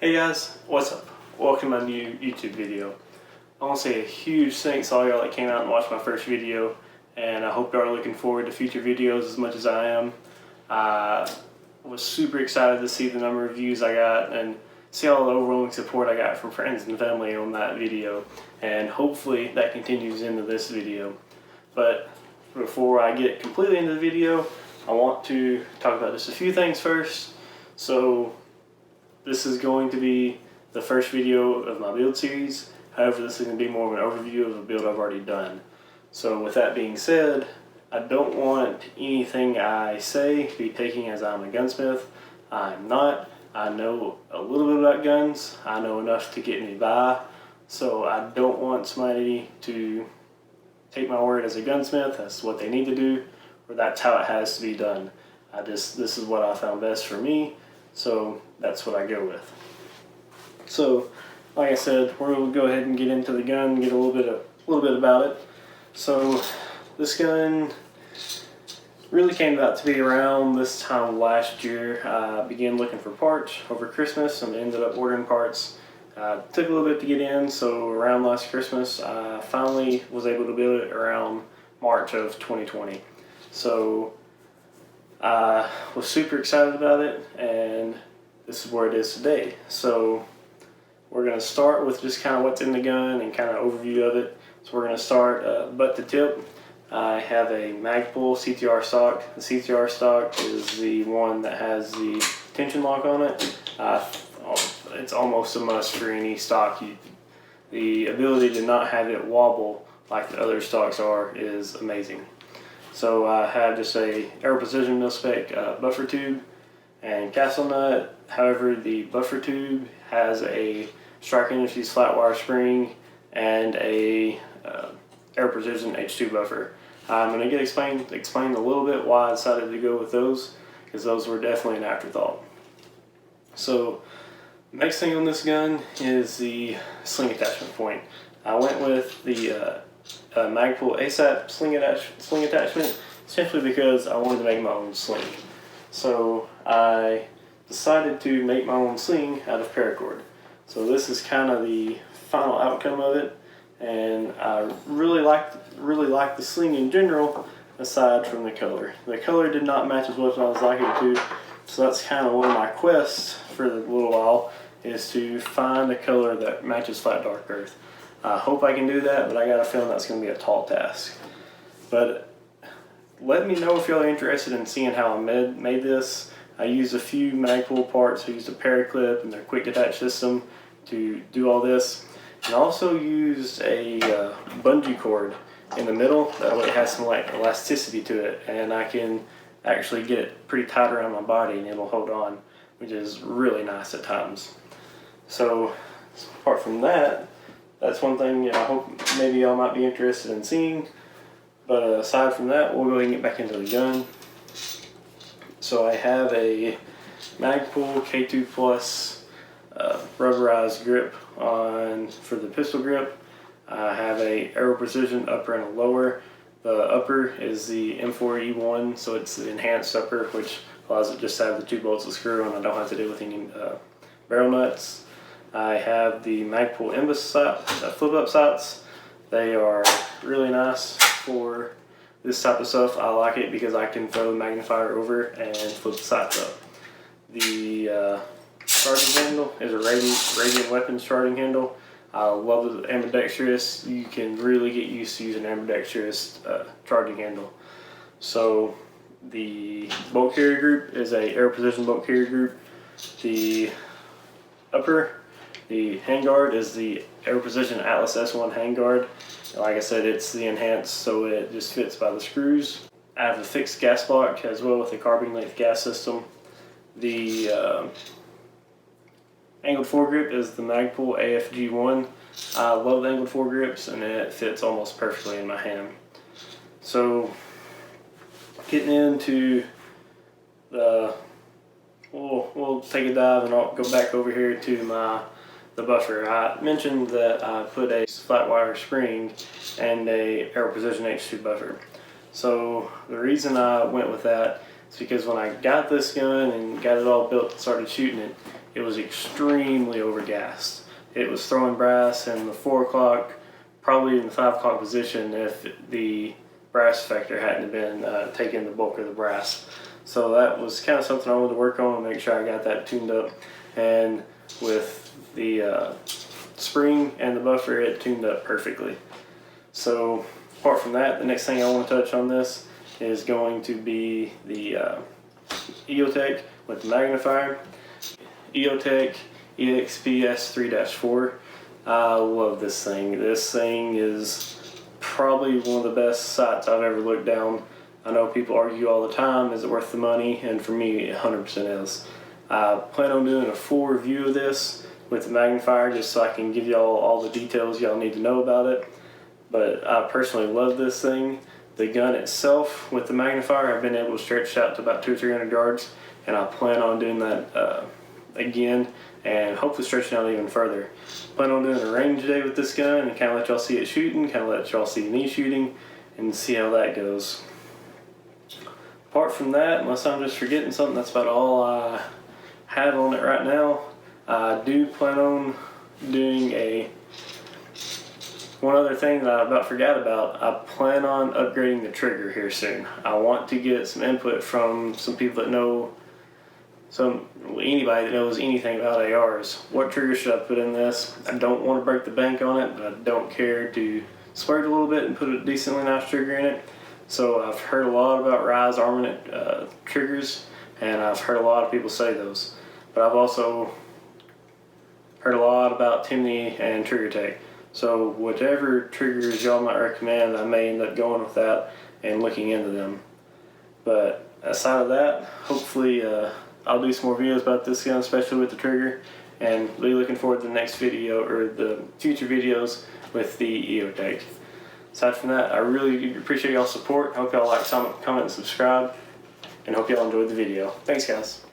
Hey guys, what's up? Welcome to my new YouTube video. I want to say a huge thanks to all y'all that came out and watched my first video, and I hope y'all are looking forward to future videos as much as I am. I was super excited to see the number of views I got and see all the overwhelming support I got from friends and family on that video, and hopefully that continues into this video. But before I get completely into the video, I want to talk about just a few things first. So this is going to be the first video of my build series. However, this is going to be more of an overview of a build I've already done. So with that being said, I don't want anything I say to be taken as I'm a gunsmith. I'm not. I know a little bit about guns. I know enough to get me by. So I don't want somebody to take my word as a gunsmith. That's what they need to do, or that's how it has to be done. This is what I found best for me. So that's what I go with. So, like I said, we're going to go ahead and get into the gun, get a little bit about it. So, this gun really came about to be around this time last year. I began looking for parts over Christmas and ended up ordering parts. Took a little bit to get in, so around last Christmas, I finally was able to build it around March of 2020. So I was super excited about it, and this is where it is today. So we're going to start with just kind of what's in the gun and kind of overview of it. So we're going to start butt to tip. I have a Magpul CTR Stock. The CTR Stock is the one that has the tension lock on it. It's almost a must for any stock. The ability to not have it wobble like the other stocks are is amazing. So I have just a Aero Precision mil-spec buffer tube and castle nut. However, the buffer tube has a Striker Industries flat wire spring and a Aero Precision H2 buffer. I'm going to explain a little bit why I decided to go with those, because those were definitely an afterthought. So next thing on this gun is the sling attachment point. I went with the Magpul ASAP sling attachment simply because I wanted to make my own sling. So I decided to make my own sling out of paracord. So this is kind of the final outcome of it, and I really liked the sling in general, aside from the color. The color did not match as well as I was liking to, so that's kind of one of my quests for a little while, is to find a color that matches flat dark earth. I hope I can do that, but I got a feeling that's going to be a tall task. But let me know if y'all are interested in seeing how I made this. I used a few Magpul parts. I used a paraclip and their quick detach system to do all this. And I also used a bungee cord in the middle. That way it has some like elasticity to it, and I can actually get it pretty tight around my body and it'll hold on, which is really nice at times. So apart from that, that's one thing I hope maybe y'all might be interested in seeing. But aside from that, we'll go ahead and get back into the gun. So I have a Magpul K2 Plus rubberized grip for the pistol grip. I have a Aero Precision upper and a lower. The upper is the M4E1, so it's the enhanced upper, which allows it just to have the 2 bolts of screw, and I don't have to deal with any barrel nuts. I have the Magpul flip up sights. They are really nice for this type of stuff. I like it because I can throw the magnifier over and flip the sights up. The charging handle is a Radiant Weapons charging handle. I love the ambidextrous. You can really get used to using ambidextrous charging handle. So the bolt carrier group is a Aero Precision bolt carrier group. The Handguard is the Aero Precision Atlas S1 Handguard. Like I said, it's the enhanced, so it just fits by the screws. I have a fixed gas block as well with a carbine length gas system. The angled foregrip is the Magpul AFG-1. I love the angled foregrips, and it fits almost perfectly in my hand. So getting into the, we'll take a dive, and I'll go back over here to the buffer. I mentioned that I put a flat wire spring and a Aero Precision H2 buffer. So the reason I went with that is because when I got this gun and got it all built and started shooting it, it was extremely overgassed. It was throwing brass in the 4 o'clock, probably in the 5 o'clock position if the brass effector hadn't been taking the bulk of the brass. So that was kind of something I wanted to work on and make sure I got that tuned up. And with the spring and the buffer, it tuned up perfectly. So apart from that, the next thing I want to touch on this is going to be the Eotech with the magnifier. Eotech EXP-S3-4. I love this thing. This thing is probably one of the best sights I've ever looked down. I know people argue all the time, is it worth the money? And for me, it 100% is. I plan on doing a full review of this with the magnifier just so I can give y'all all the details y'all need to know about it. But I personally love this thing. The gun itself with the magnifier, I've been able to stretch out to about 200 or 300 yards, and I plan on doing that again and hopefully stretching out even further. Plan on doing a range day with this gun and kind of let y'all see it shooting, kind of let y'all see me shooting, and see how that goes. Apart from that, unless I'm just forgetting something, that's about all I have on it right now. I do plan on doing one other thing that I about forgot about. I plan on upgrading the trigger here soon. I want to get some input from some people that know, anybody that knows anything about ARs. What trigger should I put in this? I don't want to break the bank on it, but I don't care to splurge a little bit and put a decently nice trigger in it. So I've heard a lot about Rise Armament triggers, and I've heard a lot of people say those. But I've also heard a lot about Timney and TriggerTech. So whatever triggers y'all might recommend, I may end up going with that and looking into them. But aside of that, hopefully I'll do some more videos about this gun, especially with the trigger, and be looking forward to the next video or the future videos with the Eotech. Aside from that, I really appreciate y'all's support. I hope y'all like, comment, and subscribe, and hope y'all enjoyed the video. Thanks, guys.